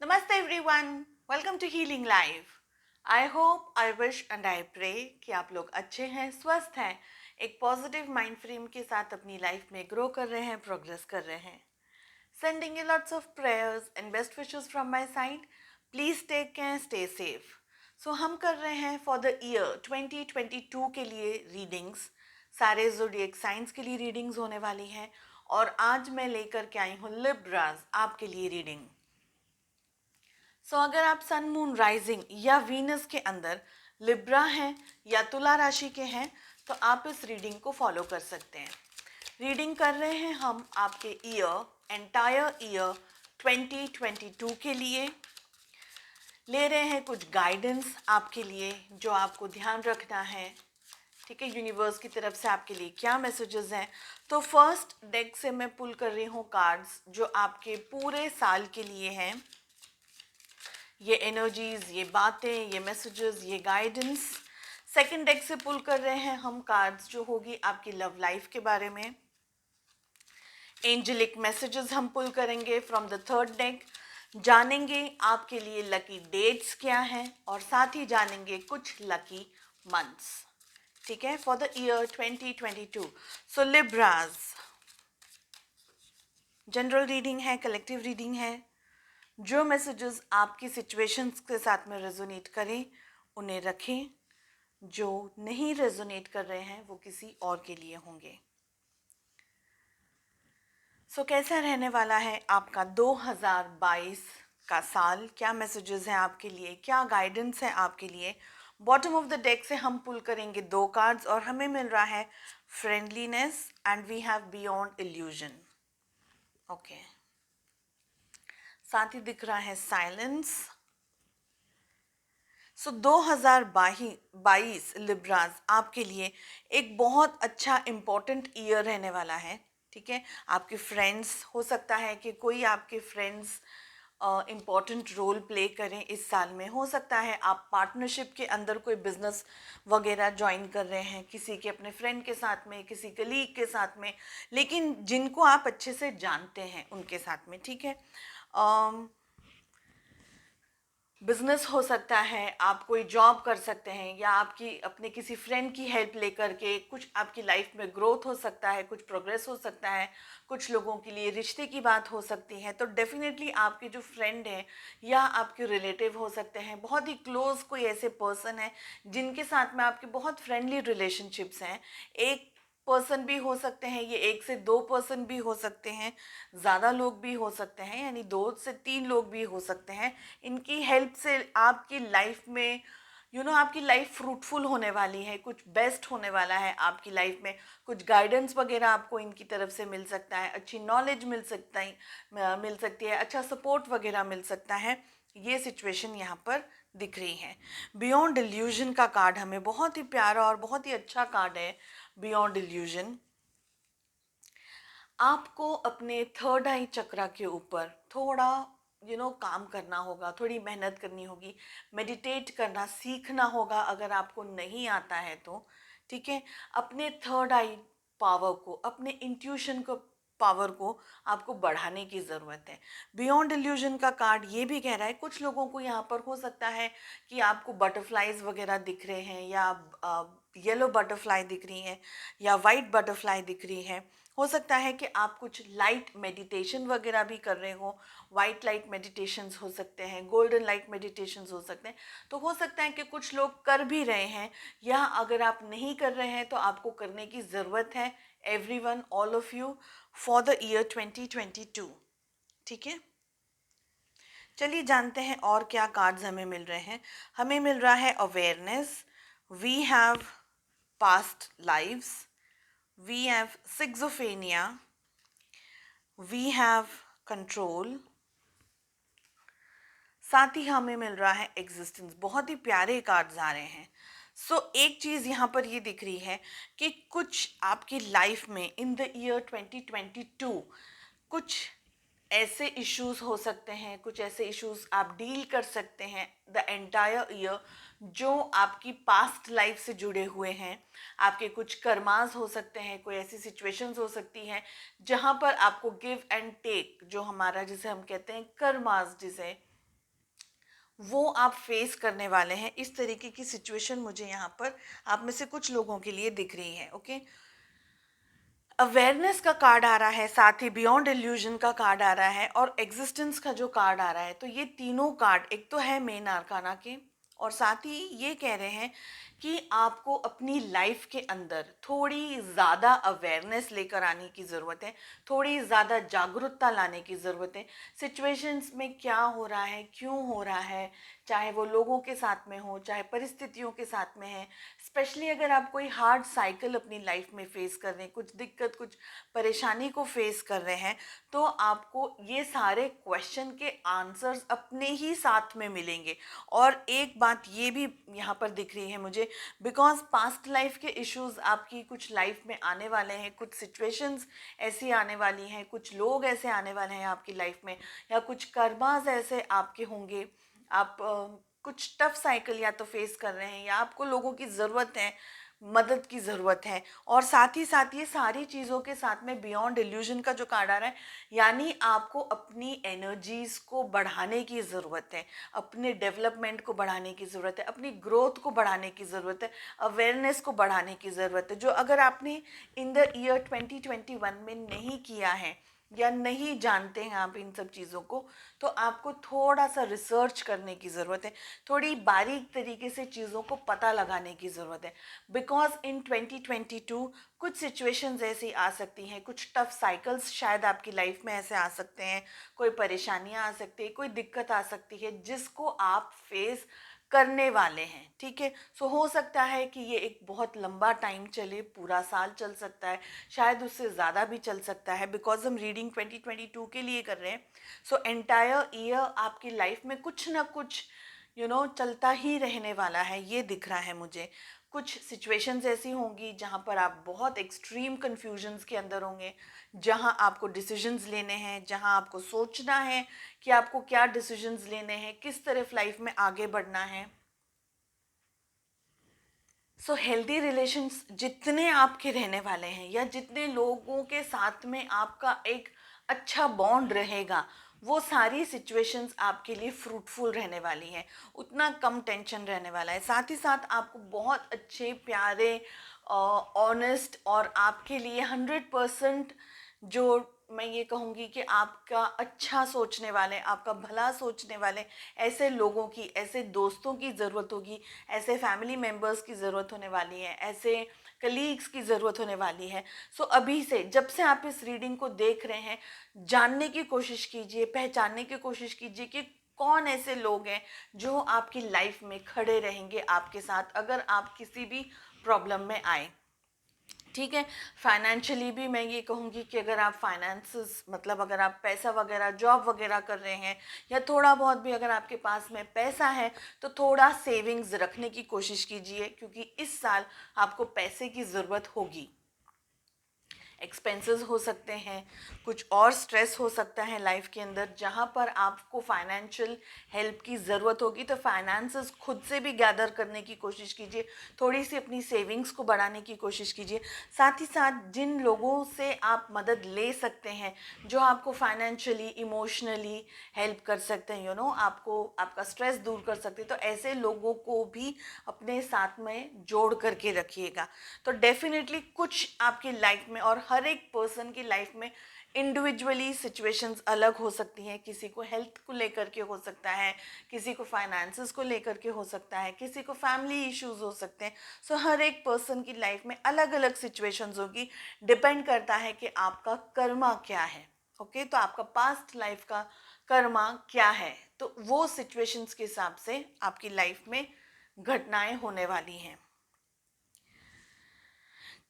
नमस्ते everyone, welcome to healing life. I hope, I wish and I pray कि आप लोग अच्छे हैं, स्वस्थ हैं, एक पॉजिटिव माइंड फ्रेम के साथ अपनी लाइफ में ग्रो कर रहे हैं, प्रोग्रेस कर रहे हैं। Sending you lots of prayers and best wishes from my side. Please take care, stay safe. So हम कर रहे हैं फॉर द ईयर 2022 के लिए रीडिंग्स। सारे ज़ोडिएक साइंस के लिए रीडिंग्स होने वाली हैं और आज मैं लेकर के आई हूँ लिब्रास आपके लिए रीडिंग। अगर आप सन मून राइजिंग या वीनस के अंदर लिब्रा हैं या तुला राशि के हैं तो आप इस रीडिंग को फॉलो कर सकते हैं। रीडिंग कर रहे हैं हम आपके एंटायर ईयर 2022 के लिए। ले रहे हैं कुछ गाइडेंस आपके लिए जो आपको ध्यान रखना है। ठीक है, यूनिवर्स की तरफ से आपके लिए क्या मैसेजेस हैं। तो फर्स्ट डेक से मैं पुल कर रही हूँ कार्ड्स जो आपके पूरे साल के लिए हैं। ये एनर्जीज, ये बातें, ये मैसेजेस, ये गाइडेंस। सेकंड डेक से पुल कर रहे हैं हम कार्ड्स जो होगी आपकी लव लाइफ के बारे में। एंजेलिक मैसेजेस हम पुल करेंगे फ्रॉम द थर्ड डेक। जानेंगे आपके लिए लकी डेट्स क्या हैं और साथ ही जानेंगे कुछ लकी मंथ्स। ठीक है, for the year 2022। So Libras, general reading है, कलेक्टिव रीडिंग है। जो मैसेजेस आपकी सिचुएशंस के साथ में रेजोनेट करें उन्हें रखें, जो नहीं रेजोनेट कर रहे हैं वो किसी और के लिए होंगे। कैसा रहने वाला है आपका 2022 का साल, क्या मैसेजेस हैं आपके लिए, क्या गाइडेंस है आपके लिए। बॉटम ऑफ द डेक से हम पुल करेंगे दो कार्ड्स और हमें मिल रहा है friendliness and we have beyond illusion. Okay, साथ ही दिख रहा है साइलेंस। 2022 लिब्रास आपके लिए एक बहुत अच्छा इम्पोर्टेंट ईयर रहने वाला है। ठीक है, आपके फ्रेंड्स, हो सकता है कि कोई आपके फ्रेंड्स इम्पॉर्टेंट रोल प्ले करें इस साल में। हो सकता है आप पार्टनरशिप के अंदर कोई बिजनेस वगैरह ज्वाइन कर रहे हैं किसी के अपने फ्रेंड के साथ में, किसी कलीग के साथ में, लेकिन जिनको आप अच्छे से जानते हैं उनके साथ में। ठीक है, बिजनेस हो सकता है, आप कोई जॉब कर सकते हैं या आपकी अपने किसी फ्रेंड की हेल्प लेकर के कुछ आपकी लाइफ में ग्रोथ हो सकता है, कुछ प्रोग्रेस हो सकता है। कुछ लोगों के लिए रिश्ते की बात हो सकती है। तो डेफिनेटली आपके जो फ्रेंड हैं या आपके रिलेटिव हो सकते हैं, बहुत ही क्लोज कोई ऐसे पर्सन है जिनके साथ में आपके बहुत फ्रेंडली रिलेशनशिप्स हैं। एक पर्सन भी हो सकते हैं, ये एक से दो पर्सन भी हो सकते हैं, ज़्यादा लोग भी हो सकते हैं, यानी 2 से 3 लोग भी हो सकते हैं। इनकी हेल्प से आपकी लाइफ में आपकी लाइफ फ्रूटफुल होने वाली है, कुछ बेस्ट होने वाला है आपकी लाइफ में। कुछ गाइडेंस वगैरह आपको इनकी तरफ से मिल सकता है, अच्छी नॉलेज मिल सकती है, अच्छा सपोर्ट वगैरह मिल सकता है। ये सिचुएशन यहाँ पर दिख रही है। बियॉन्ड इल्यूजन का कार्ड हमें बहुत ही प्यारा और बहुत ही अच्छा कार्ड है। बियॉन्ड इल्यूजन, आपको अपने थर्ड आई चक्रा के ऊपर थोड़ा काम करना होगा, थोड़ी मेहनत करनी होगी, मेडिटेट करना सीखना होगा अगर आपको नहीं आता है तो। ठीक है, अपने थर्ड आई पावर को, अपने इंट्यूशन को, पावर को आपको बढ़ाने की ज़रूरत है। बियॉन्ड इल्यूजन का कार्ड ये भी कह रहा है, कुछ लोगों को यहाँ पर हो सकता है कि आपको बटरफ्लाइज वगैरह दिख रहे हैं या येलो बटरफ्लाई दिख रही हैं या वाइट बटरफ्लाई दिख रही है। हो सकता है कि आप कुछ लाइट मेडिटेशन वगैरह भी कर रहे हो। वाइट लाइट मेडिटेशंस हो सकते हैं, गोल्डन लाइट मेडिटेशंस हो सकते हैं। तो हो सकता है कि कुछ लोग कर भी रहे हैं, या अगर आप नहीं कर रहे हैं तो आपको करने की ज़रूरत है। Everyone, all of you, for the year 2022। ठीक है, चलिए जानते हैं और क्या कार्ड्स हमें मिल रहे हैं। हमें मिल रहा है awareness, we have past lives, we have schizophrenia, we have control, साथ ही हमें मिल रहा है एग्जिस्टेंस। बहुत ही प्यारे कार्ड्स आ रहे हैं। एक चीज़ यहाँ पर ये दिख रही है कि कुछ आपकी लाइफ में इन द ईयर 2022 कुछ ऐसे इश्यूज हो सकते हैं, कुछ ऐसे इश्यूज आप डील कर सकते हैं द एंटायर ईयर जो आपकी पास्ट लाइफ से जुड़े हुए हैं। आपके कुछ कर्मास हो सकते हैं, कोई ऐसी सिचुएशंस हो सकती हैं जहाँ पर आपको गिव एंड टेक, जो हमारा जिसे हम कहते हैं कर्मास, जिसे वो आप फेस करने वाले हैं। इस तरीके की सिचुएशन मुझे यहाँ पर आप में से कुछ लोगों के लिए दिख रही है। ओके, अवेयरनेस का कार्ड आ रहा है, साथ ही बियॉन्ड इल्यूजन का कार्ड आ रहा है, और एग्जिस्टेंस का जो कार्ड आ रहा है। तो ये तीनों कार्ड, एक तो है मेन आर्काना के, और साथ ही ये कह रहे हैं कि आपको अपनी लाइफ के अंदर थोड़ी ज़्यादा अवेयरनेस लेकर आने की ज़रूरत है, थोड़ी ज़्यादा जागरूकता लाने की ज़रूरत है। सिचुएशंस में क्या हो रहा है, क्यों हो रहा है, चाहे वो लोगों के साथ में हो, चाहे परिस्थितियों के साथ में है। स्पेशली अगर आप कोई हार्ड साइकिल अपनी लाइफ में फेस कर रहे हैं, कुछ दिक्कत, कुछ परेशानी को फेस कर रहे हैं, तो आपको ये सारे क्वेश्चन के आंसर्स अपने ही साथ में मिलेंगे। और एक बात ये भी यहाँ पर दिख रही है मुझे, बिकॉज पास्ट लाइफ के इश्यूज आपकी कुछ लाइफ में आने वाले हैं, कुछ सिचुएशंस ऐसी आने वाली हैं, कुछ लोग ऐसे आने वाले हैं आपकी लाइफ में, या कुछ कर्मास ऐसे आपके होंगे। आप कुछ टफ साइकिल या तो फेस कर रहे हैं, या आपको लोगों की ज़रूरत है, मदद की ज़रूरत है। और साथ ही साथ ये सारी चीज़ों के साथ में बियॉन्ड इल्यूजन का जो कार्ड आ रहा है, यानी आपको अपनी एनर्जीज़ को बढ़ाने की ज़रूरत है, अपने डेवलपमेंट को बढ़ाने की ज़रूरत है, अपनी ग्रोथ को बढ़ाने की ज़रूरत है, अवेयरनेस को बढ़ाने की ज़रूरत है। जो अगर आपने इन द ईयर 2021 में नहीं किया है, या नहीं जानते हैं आप इन सब चीज़ों को, तो आपको थोड़ा सा रिसर्च करने की ज़रूरत है, थोड़ी बारीक तरीके से चीज़ों को पता लगाने की ज़रूरत है। बिकॉज इन 2022 कुछ सिचुएशंस ऐसी आ सकती हैं, कुछ टफ साइकिल्स शायद आपकी लाइफ में ऐसे आ सकते हैं, कोई परेशानियां आ सकती है, कोई दिक्कत आ सकती है जिसको आप फेस करने वाले हैं। ठीक है, सो हो सकता है कि ये एक बहुत लंबा टाइम चले, पूरा साल चल सकता है, शायद उससे ज़्यादा भी चल सकता है, बिकॉज हम रीडिंग 2022 के लिए कर रहे हैं। सो एंटायर ईयर आपकी लाइफ में कुछ ना कुछ चलता ही रहने वाला है, ये दिख रहा है मुझे। कुछ सिचुएशंस ऐसी होंगी जहाँ पर आप बहुत एक्सट्रीम कन्फ्यूजन्स के अंदर होंगे, जहाँ आपको डिसीजंस लेने हैं, जहाँ आपको सोचना है कि आपको क्या डिसीजंस लेने हैं, किस तरफ लाइफ में आगे बढ़ना है। सो हेल्दी रिलेशंस जितने आपके रहने वाले हैं, या जितने लोगों के साथ में आपका एक अच्छा बॉन्ड रहेगा, वो सारी सिचुएशंस आपके लिए फ्रूटफुल रहने वाली हैं, उतना कम टेंशन रहने वाला है। साथ ही साथ आपको बहुत अच्छे, प्यारे, ऑनेस्ट, और आपके लिए 100% जो मैं ये कहूँगी कि आपका अच्छा सोचने वाले, आपका भला सोचने वाले ऐसे लोगों की, ऐसे दोस्तों की ज़रूरत होगी, ऐसे फैमिली मेम्बर्स की ज़रूरत होने वाली है, ऐसे कलीग्स की ज़रूरत होने वाली है। सो अभी से, जब से आप इस रीडिंग को देख रहे हैं, जानने की कोशिश कीजिए, पहचानने की कोशिश कीजिए कि कौन ऐसे लोग हैं जो आपकी लाइफ में खड़े रहेंगे आपके साथ, अगर आप किसी भी प्रॉब्लम में आए। ठीक है, फाइनेंशियली भी मैं ये कहूँगी कि अगर आप फाइनेंसेस, मतलब अगर आप पैसा वगैरह, जॉब वगैरह कर रहे हैं, या थोड़ा बहुत भी अगर आपके पास में पैसा है, तो थोड़ा सेविंग्स रखने की कोशिश कीजिए, क्योंकि इस साल आपको पैसे की ज़रूरत होगी। एक्सपेंसेस हो सकते हैं, कुछ और स्ट्रेस हो सकता है लाइफ के अंदर, जहाँ पर आपको फाइनेंशियल हेल्प की ज़रूरत होगी। तो फाइनेंसेस खुद से भी गैदर करने की कोशिश कीजिए, थोड़ी सी अपनी सेविंग्स को बढ़ाने की कोशिश कीजिए। साथ ही साथ जिन लोगों से आप मदद ले सकते हैं, जो आपको फाइनेंशियली, इमोशनली हेल्प कर सकते हैं, आपको, आपका स्ट्रेस दूर कर सकते हैं, तो ऐसे लोगों को भी अपने साथ में जोड़ करके रखिएगा। तो डेफिनेटली कुछ आपकी लाइफ में, और हर एक पर्सन की लाइफ में इंडिविजुअली सिचुएशंस अलग हो सकती हैं। किसी को हेल्थ को लेकर के हो सकता है, किसी को फाइनेंसेस को लेकर के हो सकता है, किसी को फैमिली इश्यूज हो सकते हैं। सो हर एक पर्सन की लाइफ में अलग अलग सिचुएशंस होगी, डिपेंड करता है कि आपका कर्मा क्या है। ओके, तो आपका पास्ट लाइफ का कर्मा क्या है, तो वो सिचुएशंस के हिसाब से आपकी लाइफ में घटनाएं होने वाली हैं।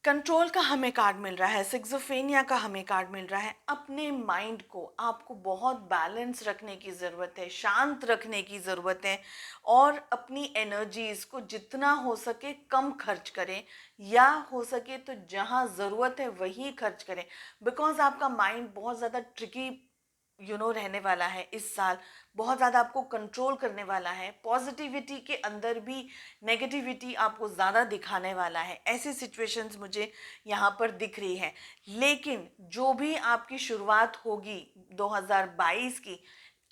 कंट्रोल का हमें कार्ड मिल रहा है, सिक्सोफेनिया का हमें कार्ड मिल रहा है। अपने माइंड को आपको बहुत बैलेंस रखने की ज़रूरत है, शांत रखने की ज़रूरत है, और अपनी एनर्जीज़ को जितना हो सके कम खर्च करें, या हो सके तो जहाँ ज़रूरत है वही खर्च करें। बिकॉज आपका माइंड बहुत ज़्यादा ट्रिकी रहने वाला है इस साल, बहुत ज़्यादा आपको कंट्रोल करने वाला है, पॉजिटिविटी के अंदर भी नेगेटिविटी आपको ज़्यादा दिखाने वाला है। ऐसी सिचुएशंस मुझे यहाँ पर दिख रही है। लेकिन जो भी आपकी शुरुआत होगी 2022 की,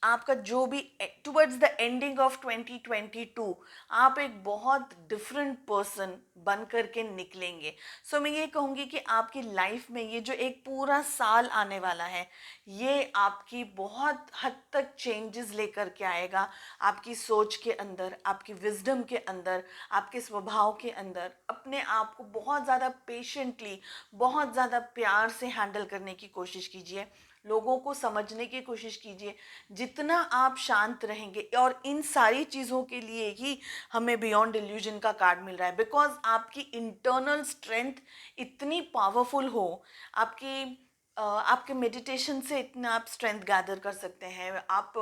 आपका जो भी टुवर्ड्स द एंडिंग ऑफ 2022 आप एक बहुत डिफरेंट पर्सन बन करके निकलेंगे। सो मैं ये कहूँगी कि आपकी लाइफ में ये जो एक पूरा साल आने वाला है, ये आपकी बहुत हद तक चेंजेस लेकर के आएगा, आपकी सोच के अंदर, आपकी विजडम के अंदर, आपके स्वभाव के अंदर। अपने आप को बहुत ज़्यादा पेशेंटली, बहुत ज़्यादा प्यार से हैंडल करने की कोशिश कीजिए, लोगों को समझने की कोशिश कीजिए। जितना आप शांत रहेंगे, और इन सारी चीज़ों के लिए ही हमें बियॉन्ड इल्यूजन का कार्ड मिल रहा है, बिकॉज आपकी इंटरनल स्ट्रेंथ इतनी पावरफुल हो, आपकी आपके मेडिटेशन से इतना आप स्ट्रेंथ गैदर कर सकते हैं। आप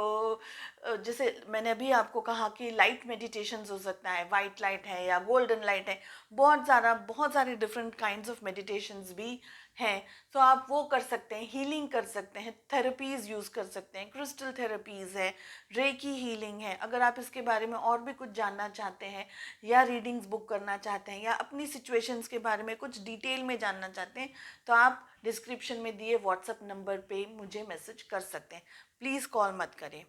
जैसे मैंने अभी आपको कहा कि लाइट मेडिटेशंस हो सकता है, वाइट लाइट है या गोल्डन लाइट है, बहुत सारे डिफरेंट काइंड्स ऑफ मेडिटेशंस भी हैं। तो आप वो कर सकते हैं, हीलिंग कर सकते हैं, थेरेपीज़ यूज़ कर सकते हैं, क्रिस्टल थेरेपीज़ है, रेकी हीलिंग है। अगर आप इसके बारे में और भी कुछ जानना चाहते हैं, या रीडिंग्स बुक करना चाहते हैं, या अपनी सिचुएशंस के बारे में कुछ डिटेल में जानना चाहते हैं, तो आप डिस्क्रिप्शन में दिए व्हाट्सएप नंबर पे मुझे मैसेज कर सकते हैं। प्लीज़ कॉल मत करें।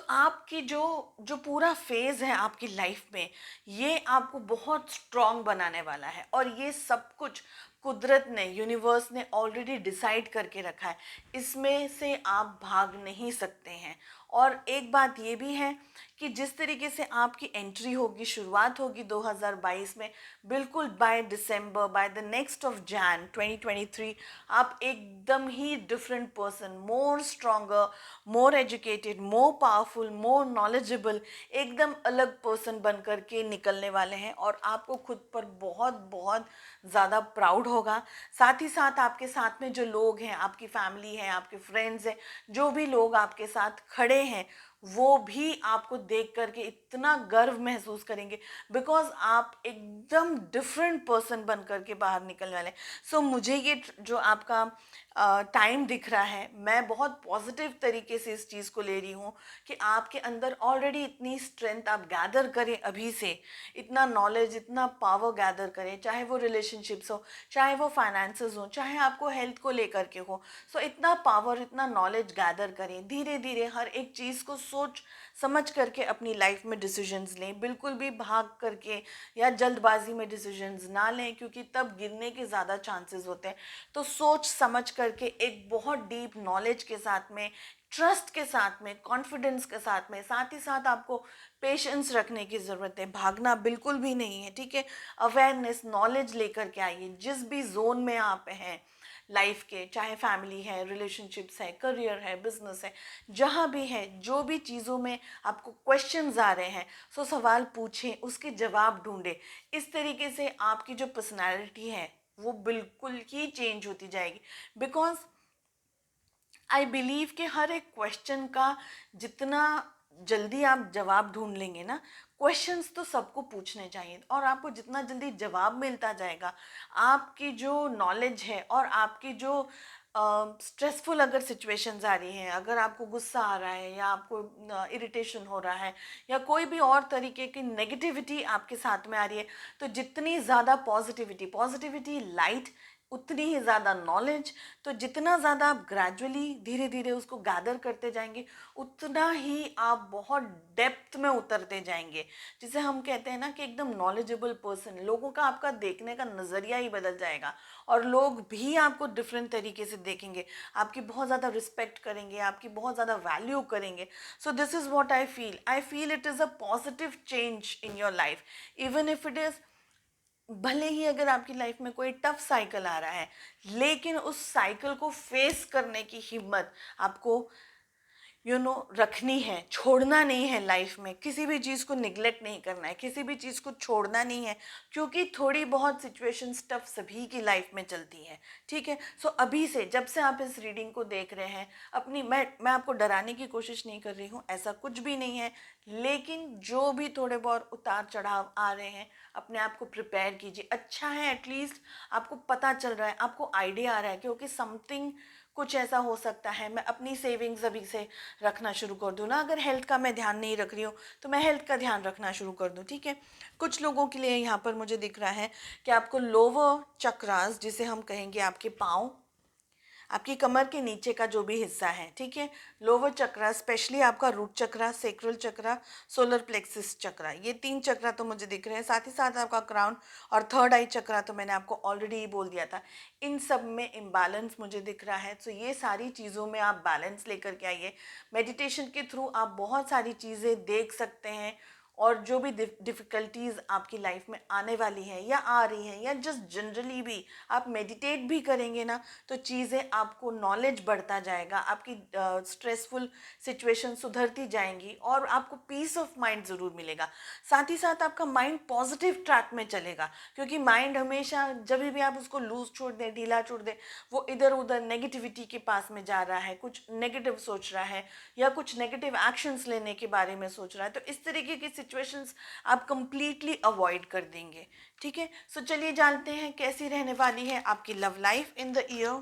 आपकी जो जो पूरा फेज़ है आपकी लाइफ में, ये आपको बहुत स्ट्रॉन्ग बनाने वाला है, और ये सब कुछ कुदरत ने, यूनिवर्स ने ऑलरेडी डिसाइड करके रखा है। इसमें से आप भाग नहीं सकते हैं। और एक बात ये भी है कि जिस तरीके से आपकी एंट्री होगी, शुरुआत होगी 2022 में, बिल्कुल by December, by the next of Jan 2023, आप एकदम ही different person, more stronger, more educated, more powerful, more knowledgeable, एकदम अलग पर्सन बन कर के निकलने वाले हैं। और आपको खुद पर बहुत बहुत ज़्यादा प्राउड होगा। साथ ही साथ आपके साथ में जो लोग हैं, आपकी फैमिली है, आपके फ्रेंड्स हैं, जो भी लोग आपके साथ खड़े हैं, वो भी आपको देख करके इतना गर्व महसूस करेंगे, बिकॉज आप एकदम डिफरेंट पर्सन बन करके बाहर निकलने वाले हैं। मुझे ये जो आपका टाइम दिख रहा है, मैं बहुत पॉजिटिव तरीके से इस चीज़ को ले रही हूँ कि आपके अंदर ऑलरेडी इतनी स्ट्रेंथ आप गैदर करें अभी से, इतना नॉलेज, इतना पावर गैदर करें, चाहे वो रिलेशनशिप्स हो, चाहे वो फाइनेंसेस हो, चाहे आपको हेल्थ को लेकर के हो। इतना पावर, इतना नॉलेज गैदर करें, धीरे धीरे हर एक चीज़ को सोच समझ करके अपनी लाइफ में डिसीजंस लें। बिल्कुल भी भाग करके या जल्दबाजी में डिसीजंस ना लें, क्योंकि तब गिरने के ज़्यादा चांसेस होते हैं। तो सोच समझ करके, एक बहुत डीप नॉलेज के साथ में, ट्रस्ट के साथ में, कॉन्फिडेंस के साथ ही साथ आपको पेशेंस रखने की ज़रूरत है। भागना बिल्कुल भी नहीं है, ठीक है। अवेयरनेस, नॉलेज लेकर के आइए, जिस भी जोन में आप हैं लाइफ के, चाहे फैमिली है, रिलेशनशिप्स है, करियर है, बिजनेस है, जहाँ भी है, जो भी चीज़ों में आपको क्वेश्चंस आ रहे हैं, सवाल पूछें, उसके जवाब ढूंढें। इस तरीके से आपकी जो पर्सनालिटी है वो बिल्कुल ही चेंज होती जाएगी। बिकॉज आई बिलीव कि हर एक क्वेश्चन का जितना जल्दी आप जवाब ढूंढ लेंगे ना, क्वेश्चंस तो सबको पूछने चाहिए, और आपको जितना जल्दी जवाब मिलता जाएगा, आपकी जो नॉलेज है, और आपकी जो स्ट्रेसफुल अगर सिचुएशंस आ रही हैं, अगर आपको गुस्सा आ रहा है, या आपको इरिटेशन हो रहा है, या कोई भी और तरीके की नेगेटिविटी आपके साथ में आ रही है, तो जितनी ज़्यादा पॉजिटिविटी लाइट, उतनी ही ज़्यादा नॉलेज। तो जितना ज़्यादा आप ग्रेजुअली, धीरे धीरे उसको गैदर करते जाएंगे, उतना ही आप बहुत डेप्थ में उतरते जाएंगे। जिसे हम कहते हैं ना कि एकदम नॉलेजेबल पर्सन, लोगों का, आपका देखने का नज़रिया ही बदल जाएगा, और लोग भी आपको डिफरेंट तरीके से देखेंगे, आपकी बहुत ज़्यादा रिस्पेक्ट करेंगे, आपकी बहुत ज़्यादा वैल्यू करेंगे। This is what I feel it is a positive change in your life. Even if it is, भले ही अगर आपकी लाइफ में कोई टफ साइकिल आ रहा है, लेकिन उस साइकिल को फेस करने की हिम्मत आपको रखनी है, छोड़ना नहीं है। लाइफ में किसी भी चीज़ को निगलेक्ट नहीं करना है, किसी भी चीज़ को छोड़ना नहीं है, क्योंकि थोड़ी बहुत सिचुएशंस टफ सभी की लाइफ में चलती है, ठीक है। अभी से, जब से आप इस रीडिंग को देख रहे हैं, अपनी, मैं आपको डराने की कोशिश नहीं कर रही हूँ, ऐसा कुछ भी नहीं है, लेकिन जो भी थोड़े बहुत उतार चढ़ाव आ रहे हैं, अपने आप को प्रिपेयर कीजिए। अच्छा है एटलीस्ट आपको पता चल रहा है, आपको आइडिया आ रहा है, क्योंकि समथिंग, कुछ ऐसा हो सकता है, मैं अपनी सेविंग्स अभी से रखना शुरू कर दूँ ना, अगर हेल्थ का मैं ध्यान नहीं रख रही हूँ, तो मैं हेल्थ का ध्यान रखना शुरू कर दूँ, ठीक है। कुछ लोगों के लिए यहाँ पर मुझे दिख रहा है कि आपको लोअर चक्रास, जिसे हम कहेंगे आपके पाँव, आपकी कमर के नीचे का जो भी हिस्सा है, ठीक है, लोअर चक्रा, स्पेशली आपका रूट चक्रा, सेक्रल चक्रा, सोलर प्लेक्सिस चक्रा, ये 3 चक्रा तो मुझे दिख रहे हैं। साथ ही साथ आपका क्राउन और थर्ड आई चक्रा तो मैंने आपको ऑलरेडी ही बोल दिया था। इन सब में इम्बैलेंस मुझे दिख रहा है। तो ये सारी चीज़ों में आप बैलेंस लेकर के आइए। मेडिटेशन के थ्रू आप बहुत सारी चीज़ें देख सकते हैं, और जो भी डिफ़िकल्टीज़ आपकी लाइफ में आने वाली है या आ रही हैं, या जस्ट जनरली भी आप मेडिटेट भी करेंगे ना, तो चीज़ें आपको नॉलेज बढ़ता जाएगा, आपकी स्ट्रेसफुल सिचुएशन सुधरती जाएंगी, और आपको पीस ऑफ माइंड ज़रूर मिलेगा। साथ ही साथ आपका माइंड पॉजिटिव ट्रैक में चलेगा, क्योंकि माइंड हमेशा जब भी आप उसको लूज छोड़ दें, ढीला छोड़ दें, वो इधर उधर नेगेटिविटी के पास में जा रहा है, कुछ नेगेटिव सोच रहा है या कुछ नेगेटिव एक्शंस लेने के बारे में सोच रहा है। तो इस तरीके की सिचुएशंस आप कंप्लीटली अवॉइड कर देंगे, ठीक है। सो चलिए जानते हैं कैसी रहने वाली है आपकी love life in the year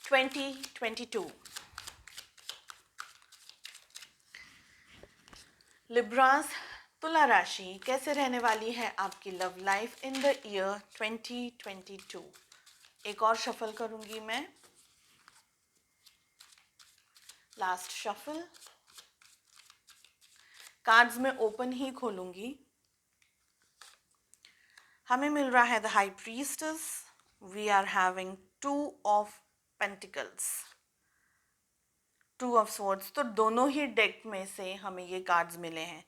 2022। Libras, तुला राशि, कैसे रहने वाली है आपकी love life in the year 2022। एक और शफल करूंगी मैं, लास्ट शफल। कार्ड्स में ओपन ही खोलूंगी। हमें मिल रहा है the High Priestess, we are having 2 of pentacles, 2 of swords. तो दोनों ही डेक में से हमें ये कार्ड्स मिले हैं,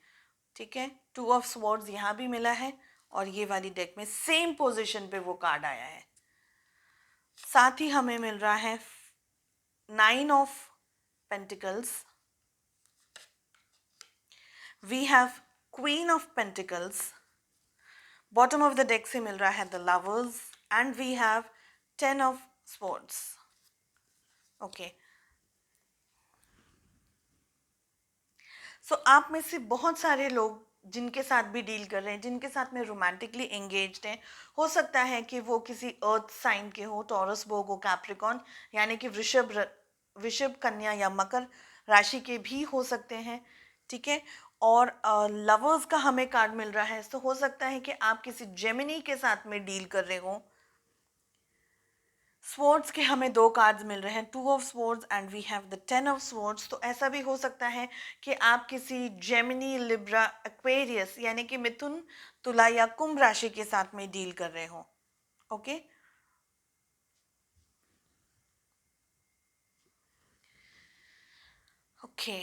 ठीक है। 2 ऑफ स्वॉर्ड्स यहाँ भी मिला है, और ये वाली डेक में सेम पोजीशन पे वो कार्ड आया है। साथ ही हमें मिल रहा है 9 of pentacles, we have queen of pentacles, bottom of the deck से मिल रहा है the lovers, and we have 10 of swords. Okay, so आप में से बहुत सारे लोग जिनके साथ भी डील कर रहे हैं, जिनके साथ में रोमांटिकली एंगेज्ड हैं, हो सकता है कि वो किसी अर्थ साइन के हो, टॉरस, बोगो, कैप्रिकॉन, यानी कि वृषभ, कन्या या मकर राशि के भी हो सकते हैं, ठीक है। और लवर्स का हमें कार्ड मिल रहा है, तो हो सकता है कि आप किसी जेमिनी के साथ में डील कर रहे हो। स्वॉर्ड्स के हमें 2 कार्ड्स मिल रहे हैं, 2 of swords and we have the 10 of swords. तो ऐसा भी हो सकता है कि आप किसी जेमिनी, लिब्रा, एक्वेरियस यानी कि मिथुन, तुला या कुंभ राशि के साथ में डील कर रहे हो। ओके, ओके,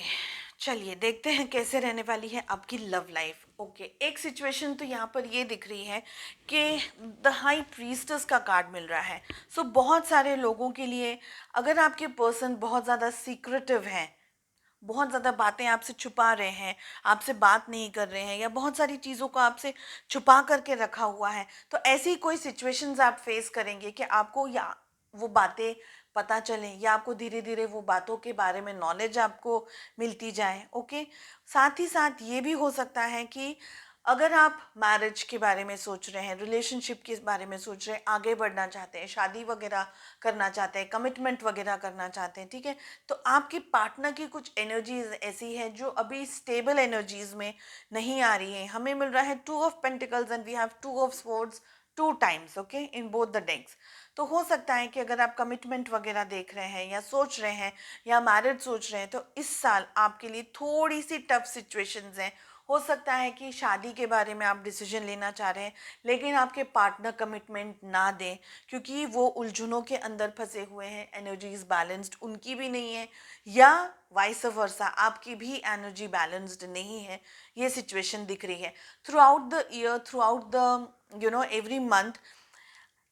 चलिए देखते हैं कैसे रहने वाली है आपकी लव लाइफ। ओके, एक सिचुएशन तो यहाँ पर ये दिख रही है कि द हाई प्रीस्टेस का कार्ड मिल रहा है। सो बहुत सारे लोगों के लिए, अगर आपके पर्सन बहुत ज़्यादा सीक्रेटिव हैं, बहुत ज़्यादा बातें आपसे छुपा रहे हैं, आपसे बात नहीं कर रहे हैं, या बहुत सारी चीज़ों को आपसे छुपा करके रखा हुआ है, तो ऐसी कोई सिचुएशंस आप फेस करेंगे कि आपको या वो बातें पता चलें, या आपको धीरे धीरे वो बातों के बारे में नॉलेज आपको मिलती जाए। ओके, साथ ही साथ ये भी हो सकता है कि अगर आप मैरिज के बारे में सोच रहे हैं, रिलेशनशिप के बारे में सोच रहे हैं, आगे बढ़ना चाहते हैं, शादी वगैरह करना चाहते हैं, कमिटमेंट वगैरह करना चाहते हैं, ठीक है, तो आपके पार्टनर की कुछ एनर्जीज ऐसी है जो अभी स्टेबल एनर्जीज में नहीं आ रही है। हमें मिल रहा है 2 of pentacles and we have 2 of swords 2 times, okay, in both the decks. तो हो सकता है कि अगर आप कमिटमेंट वगैरह देख रहे हैं, या सोच रहे हैं, या मैरिज सोच रहे हैं, तो इस साल आपके लिए थोड़ी सी टफ सिचुएशंस हैं। हो सकता है कि शादी के बारे में आप डिसीजन लेना चाह रहे हैं, लेकिन आपके पार्टनर कमिटमेंट ना दें, क्योंकि वो उलझनों के अंदर फंसे हुए हैं, एनर्जीज बैलेंस्ड उनकी भी नहीं है, या वाइस वर्सा आपकी भी एनर्जी बैलेंस्ड नहीं है। ये सिचुएशन दिख रही है through out the year, through out the every month.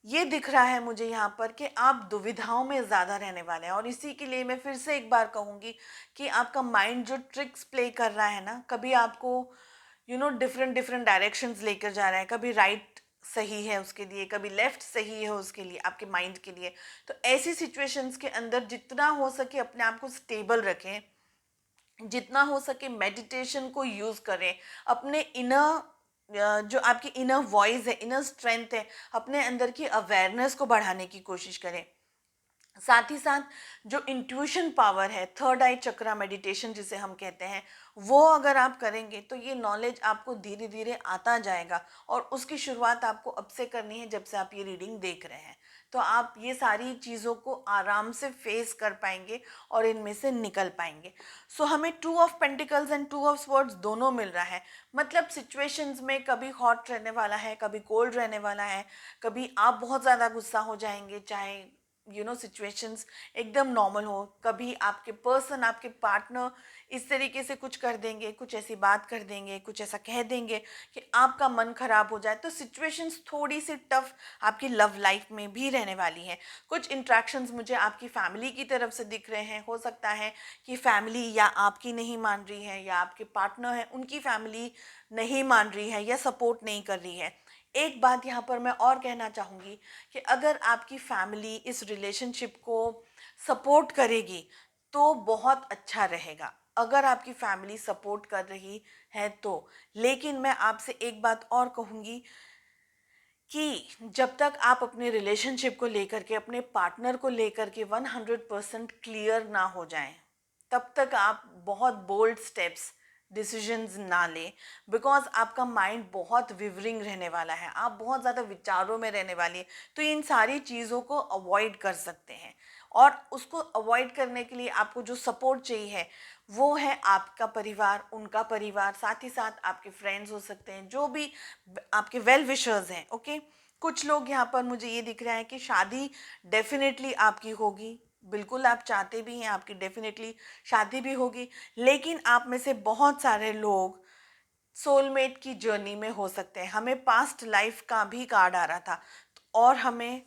ये दिख रहा है मुझे यहाँ पर कि आप दुविधाओं में ज़्यादा रहने वाले हैं, और इसी के लिए मैं फिर से एक बार कहूँगी कि आपका माइंड जो ट्रिक्स प्ले कर रहा है ना, कभी आपको डिफरेंट डिफरेंट डायरेक्शंस लेकर जा रहा है, कभी राइट सही है उसके लिए, कभी लेफ्ट सही है उसके लिए, आपके माइंड के लिए। तो ऐसी सिचुएशंस के अंदर जितना हो सके अपने आप को स्टेबल रखें, जितना हो सके मेडिटेशन को यूज़ करें, अपने इनर जो आपकी इनर वॉइस है, इनर स्ट्रेंथ है, अपने अंदर की अवेयरनेस को बढ़ाने की कोशिश करें। साथ ही साथ जो इंट्यूशन पावर है, थर्ड आई चक्रा मेडिटेशन जिसे हम कहते हैं, वो अगर आप करेंगे तो ये नॉलेज आपको धीरे धीरे आता जाएगा, और उसकी शुरुआत आपको अब से करनी है जब से आप ये रीडिंग देख रहे हैं, तो आप ये सारी चीज़ों को आराम से फेस कर पाएंगे और इनमें से निकल पाएंगे। सो हमें two of pentacles and two of swords दोनों मिल रहा है, मतलब सिचुएशंस में कभी हॉट रहने वाला है, कभी कोल्ड रहने वाला है, कभी आप बहुत ज़्यादा गुस्सा हो जाएंगे, चाहे सिचुएशंस एकदम नॉर्मल हो, कभी आपके पर्सन, आपके पार्टनर इस तरीके से कुछ कर देंगे, कुछ ऐसी बात कर देंगे, कुछ ऐसा कह देंगे कि आपका मन खराब हो जाए। तो सिचुएशंस थोड़ी सी टफ आपकी लव लाइफ में भी रहने वाली हैं। कुछ इंट्रैक्शंस मुझे आपकी फैमिली की तरफ से दिख रहे हैं, हो सकता है कि फैमिली या आपकी नहीं मान रही है, या आपके पार्टनर है उनकी फैमिली नहीं मान रही है या सपोर्ट नहीं कर रही है। एक बात यहाँ पर मैं और कहना चाहूँगी कि अगर आपकी फैमिली इस रिलेशनशिप को सपोर्ट करेगी तो बहुत अच्छा रहेगा, अगर आपकी फैमिली सपोर्ट कर रही है तो। लेकिन मैं आपसे एक बात और कहूँगी कि जब तक आप अपने रिलेशनशिप को लेकर के, अपने पार्टनर को लेकर के 100% क्लियर ना हो जाएं, तब तक आप बहुत बोल्ड स्टेप्स, डिसीजंस ना लें। बिकॉज आपका माइंड बहुत विवरिंग रहने वाला है, आप बहुत ज़्यादा विचारों में रहने वाली है। तो इन सारी चीज़ों को अवॉइड कर सकते हैं, और उसको अवॉइड करने के लिए आपको जो सपोर्ट चाहिए है वो है आपका परिवार, उनका परिवार, साथ ही साथ आपके फ्रेंड्स हो सकते हैं, जो भी आपके वेल विशर्स हैं। ओके, कुछ लोग यहाँ पर मुझे ये दिख रहा है कि शादी डेफिनेटली आपकी होगी, बिल्कुल आप चाहते भी हैं, आपकी डेफिनेटली शादी भी होगी। लेकिन आप में से बहुत सारे लोग सोलमेट की जर्नी में हो सकते हैं। हमें पास्ट लाइफ का भी कार्ड आ रहा था, और हमें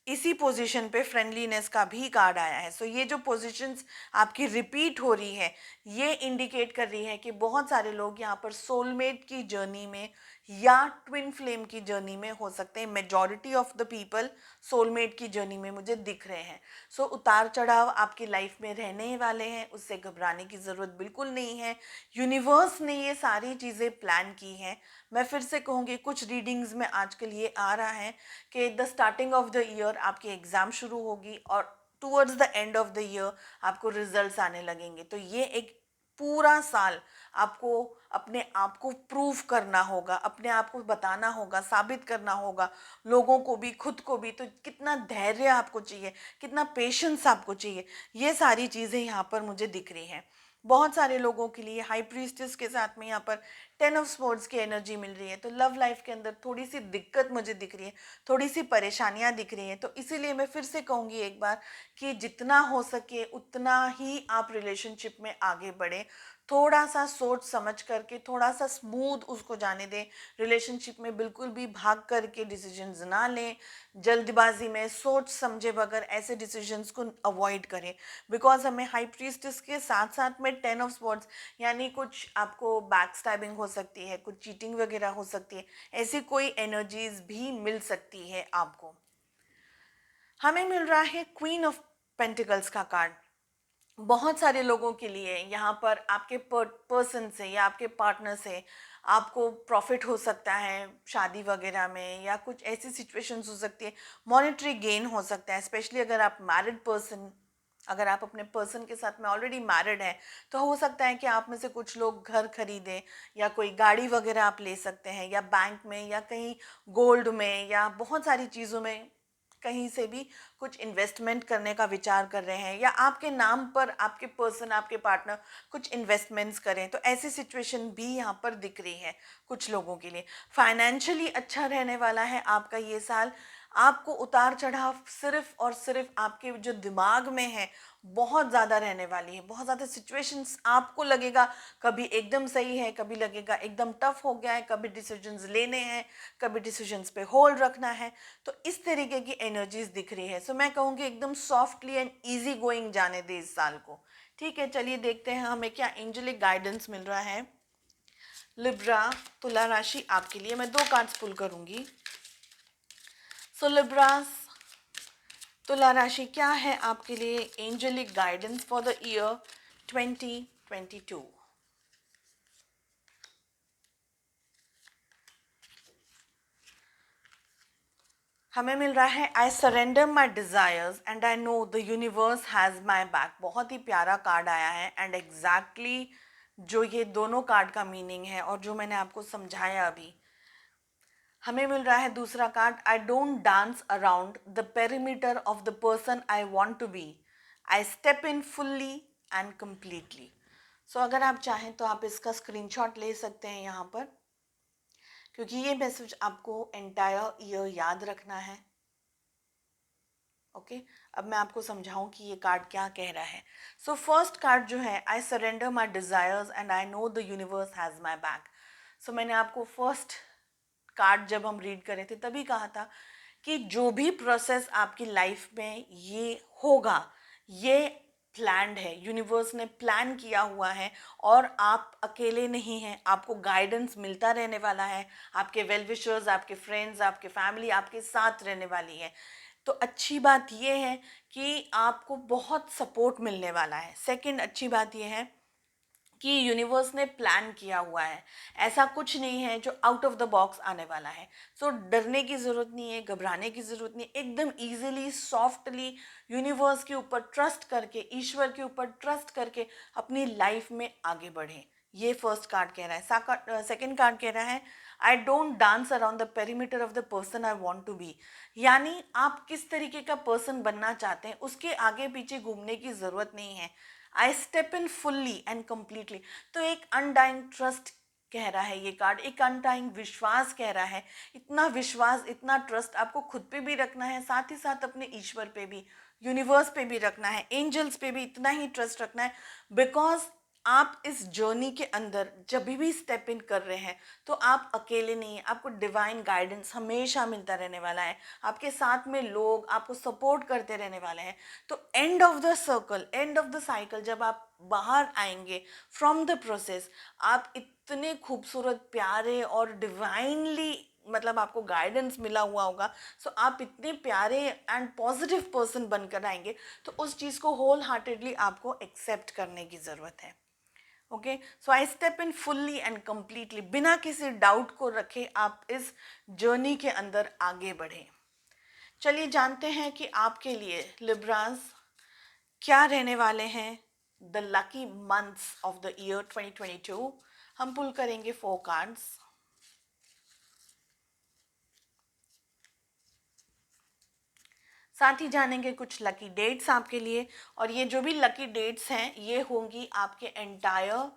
इसी पोजीशन पे फ्रेंडलीनेस का भी कार्ड आया है। सो ये जो पोजीशंस आपकी रिपीट हो रही है, ये इंडिकेट कर रही है कि बहुत सारे लोग यहाँ पर सोलमेट की जर्नी में या ट्विन फ्लेम की जर्नी में हो सकते हैं। Majority of the people soulmate की जर्नी में मुझे दिख रहे हैं। सो उतार चढ़ाव आपकी लाइफ में रहने वाले हैं, उससे घबराने की ज़रूरत बिल्कुल नहीं है। यूनिवर्स ने ये सारी चीज़ें प्लान की हैं। मैं फिर से कहूँगी, कुछ रीडिंग्स में आजकल ये आ रहा है कि the starting of the year आपकी एग्ज़ाम शुरू होगी, और towards the end of the year आपको रिजल्ट्स आने लगेंगे। तो ये एक पूरा साल आपको अपने आप को प्रूव करना होगा, अपने आप को बताना होगा, साबित करना होगा, लोगों को भी, खुद को भी। तो कितना धैर्य आपको चाहिए, कितना पेशेंस आपको चाहिए, ये सारी चीज़ें यहाँ पर मुझे दिख रही हैं। बहुत सारे लोगों के लिए हाई प्रीस्टेस के साथ में यहाँ पर 10 ऑफ स्वॉर्ड्स की एनर्जी मिल रही है। तो लव लाइफ के अंदर थोड़ी सी दिक्कत मुझे दिख रही है, थोड़ी सी परेशानियाँ दिख रही हैं। तो इसीलिए मैं फिर से कहूँगी एक बार कि जितना हो सके उतना ही आप रिलेशनशिप में आगे बढ़ें। थोड़ा सा सोच समझ करके, थोड़ा सा स्मूथ उसको जाने दें। रिलेशनशिप में बिल्कुल भी भाग करके डिसीजंस ना लें, जल्दबाजी में सोच समझे बगैर ऐसे डिसीजंस को अवॉइड करें। बिकॉज हमें हाई प्रीस्टेस के साथ साथ में 10 ऑफ स्वॉर्ड्स, यानी कुछ आपको बैक स्टैबिंग हो सकती है, कुछ चीटिंग वगैरह हो सकती है, ऐसी कोई एनर्जीज भी मिल सकती है आपको। हमें मिल रहा है क्वीन ऑफ पेंटिकल्स का कार्ड। बहुत सारे लोगों के लिए यहाँ पर आपके पर्सन से या आपके पार्टनर से आपको प्रॉफिट हो सकता है शादी वगैरह में, या कुछ ऐसी सिचुएशंस हो सकती है, मॉनेटरी गेन हो सकता है। स्पेशली अगर आप मैरिड पर्सन, अगर आप अपने पर्सन के साथ में ऑलरेडी मैरिड हैं, तो हो सकता है कि आप में से कुछ लोग घर खरीदें, या कोई गाड़ी वगैरह आप ले सकते हैं, या बैंक में, या कहीं गोल्ड में, या बहुत सारी चीज़ों में कहीं से भी कुछ इन्वेस्टमेंट करने का विचार कर रहे हैं, या आपके नाम पर आपके पर्सन, आपके पार्टनर कुछ इन्वेस्टमेंट्स करें। तो ऐसी सिचुएशन भी यहाँ पर दिख रही है कुछ लोगों के लिए। फाइनेंशियली अच्छा रहने वाला है आपका ये साल। आपको उतार चढ़ाव सिर्फ और सिर्फ आपके जो दिमाग में है बहुत ज़्यादा रहने वाली है। बहुत ज़्यादा सिचुएशंस आपको लगेगा कभी एकदम सही है, कभी लगेगा एकदम टफ हो गया है, कभी डिसीजंस लेने हैं, कभी डिसीजंस पे होल्ड रखना है। तो इस तरीके की एनर्जीज दिख रही है। सो मैं कहूँगी एकदम सॉफ्टली एंड ईजी गोइंग जाने दे इस साल को। ठीक है, चलिए देखते हैं हमें क्या एंजेलिक गाइडेंस मिल रहा है। लिब्रा, तुला राशि आपके लिए मैं 2 कार्ड्स पुल करूँगी। सो लिब्रास, तुला राशि, क्या है आपके लिए angelic guidance for the year 2022? हमें मिल रहा है I surrender my desires and I know the universe has my back. बहुत ही प्यारा कार्ड आया है, एंड एग्जैक्टली जो ये दोनों कार्ड का मीनिंग है और जो मैंने आपको समझाया अभी, हमें मिल रहा है दूसरा card, I don't dance around the perimeter of the person I want to be, I step in fully and completely. So अगर आप चाहें तो आप इसका स्क्रीनशॉट ले सकते हैं यहाँ पर, क्योंकि ये मैसेज आपको एंटायर ईयर याद रखना है। ओके अब मैं आपको समझाऊं कि ये कार्ड क्या कह रहा है। सो फर्स्ट कार्ड जो है, I surrender my desires and I know the universe has my back. So मैंने आपको फर्स्ट कार्ड जब हम रीड करे थे तभी कहा था कि जो भी प्रोसेस आपकी लाइफ में ये होगा, ये प्लान्ड है, यूनिवर्स ने प्लान किया हुआ है और आप अकेले नहीं हैं, आपको गाइडेंस मिलता रहने वाला है, आपके वेल विशर्स, आपके फ्रेंड्स, आपके फैमिली आपके साथ रहने वाली है। तो अच्छी बात ये है कि आपको बहुत सपोर्ट मिलने वाला है। सेकंड अच्छी बात ये है कि यूनिवर्स ने प्लान किया हुआ है, ऐसा कुछ नहीं है जो आउट ऑफ द बॉक्स आने वाला है। सो डरने की ज़रूरत नहीं है, घबराने की ज़रूरत नहीं, एकदम इजीली सॉफ्टली यूनिवर्स के ऊपर ट्रस्ट करके, ईश्वर के ऊपर ट्रस्ट करके अपनी लाइफ में आगे बढ़ें। ये फर्स्ट कार्ड कह रहा है। सेकंड कार्ड कह रहा है, I don't dance around the perimeter of the person I want to be. यानी आप किस तरीके का पर्सन बनना चाहते हैं उसके आगे पीछे घूमने की ज़रूरत नहीं है। आई step in fully and completely. तो एक अनडाइंग ट्रस्ट कह रहा है ये कार्ड, एक अनडाइंग विश्वास कह रहा है। इतना विश्वास, इतना ट्रस्ट आपको खुद पे भी रखना है, साथ ही साथ अपने ईश्वर पे भी, यूनिवर्स पे भी रखना है, एंजल्स पे भी इतना ही ट्रस्ट रखना है। बिकॉज आप इस जर्नी के अंदर जब भी स्टेप इन कर रहे हैं तो आप अकेले नहीं हैं, आपको डिवाइन गाइडेंस हमेशा मिलता रहने वाला है, आपके साथ में लोग आपको सपोर्ट करते रहने वाले हैं। तो end of the circle, end of the cycle, जब आप बाहर आएंगे फ्रॉम द प्रोसेस, आप इतने खूबसूरत, प्यारे और डिवाइनली, मतलब आपको गाइडेंस मिला हुआ होगा। सो आप इतने प्यारे एंड पॉजिटिव पर्सन बनकर आएंगे, तो उस चीज़ को होल हार्टेडली आपको एक्सेप्ट करने की ज़रूरत है। Okay so I step in fully and completely, बिना किसी डाउट को रखे आप इस जर्नी के अंदर आगे बढ़ें। चलिए जानते हैं कि आपके लिए लिब्रास क्या रहने वाले हैं the lucky months of the year 2022। हम पुल करेंगे 4 कार्ड्स। साथ ही जानेंगे कुछ लकी डेट्स आपके लिए, और ये जो भी लकी डेट्स हैं ये होंगी आपके एंटायर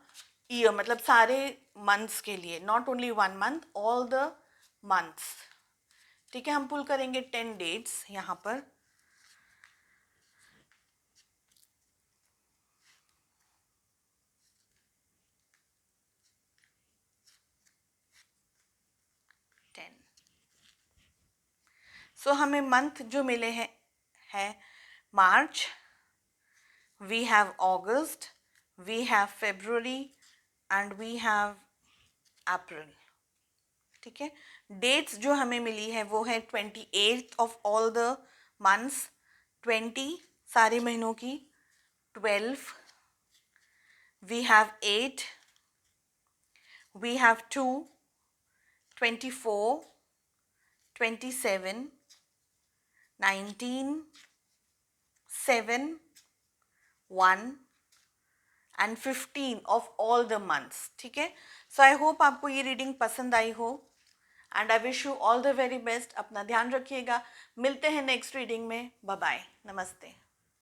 ईयर, मतलब सारे मंथ्स के लिए, not only 1 month, all the months. ठीक है, हम पुल करेंगे 10 डेट्स यहाँ पर। सो हमें मंथ जो मिले हैं है March, we have August, we have February and we have April. ठीक है, डेट्स जो हमें मिली है वो है 28 ऑफ ऑल द मंथ्स, 20 सारे महीनों की, 12, we have 8, we have 2, 24, 27, 19, 7, 1 and 15 of all the months. ठीक है, सो आई होप आपको ये रीडिंग पसंद आई हो and I wish you all the very best. अपना ध्यान रखिएगा, मिलते हैं नेक्स्ट रीडिंग में। बाय बाय, नमस्ते।